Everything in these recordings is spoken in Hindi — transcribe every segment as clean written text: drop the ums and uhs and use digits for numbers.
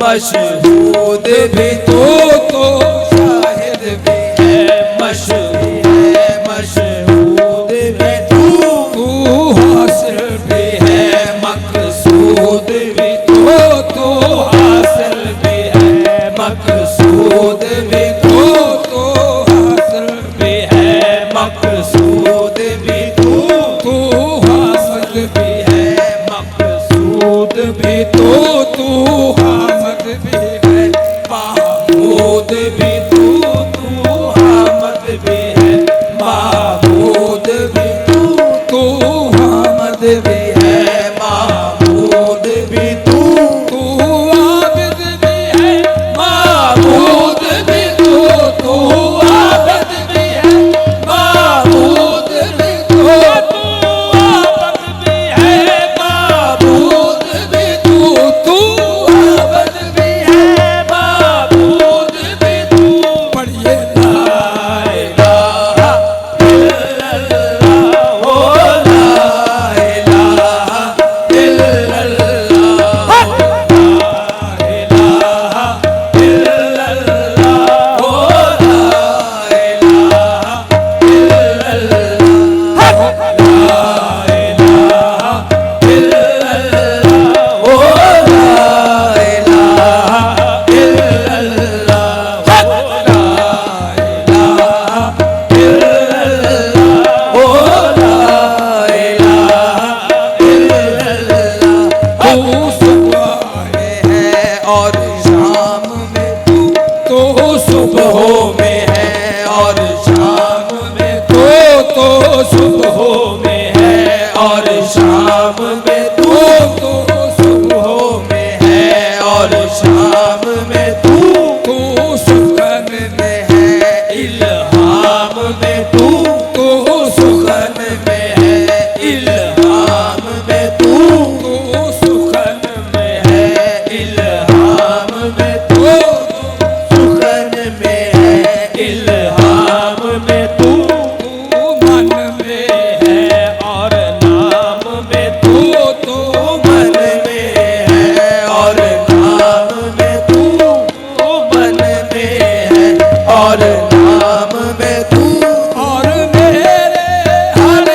मशहूद भी तो शाहिद भी है, मशहूद है, मशहूद भी तू हासिल भी है, मकसूद भी तो हासिल भी है, मकसूद भी तो हासिल भी है, मकसूद भी तो हासिल भी है, मकसूद भी तो हामद भी है, महमूद भी तू हामद भी है, महमूद भी तू हामद भी है, महमूद भी तू आबिद भी है, महमूद भी तू आबिद भी है, महमूद भी तू आबिद भी है, महमूद भी तू आबिद भी है, महमूद भी तू। पढ़िए ला इलाहा इल्लल्लाह, ओ ला इलाहा इल्लल्लाह, ला इलाहा इल्लल्लाह, ओ ला इलाहा इल्लल्लाह, ला इलाहा इल्लल्लाह, ओ ला इलाहा इल्लल्लाह, ला इलाहा इल्लल्लाह, ओ ला इलाहा इल्लल्लाह। तू सुबह में है और शाम में तो सुबह में है और शाम में तो सुबह में है और शाम में तो सुबह में है और शाम में तू सुखन में है, इल्हाम में तू सुखन में है, इल्हाम में तू सुखन में है, इल्हाम में तू सुखन में है, इल्हाम में तू मन में है और नाम में तू मन में है और नाम में तू मन में है और नाम में तू। और मेरे हर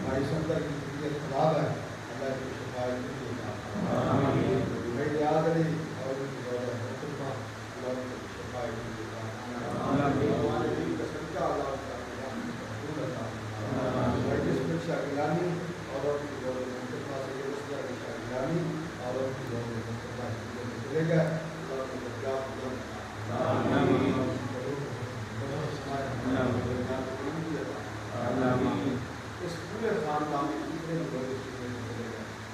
हमारी संतर की तबीयत खराब है।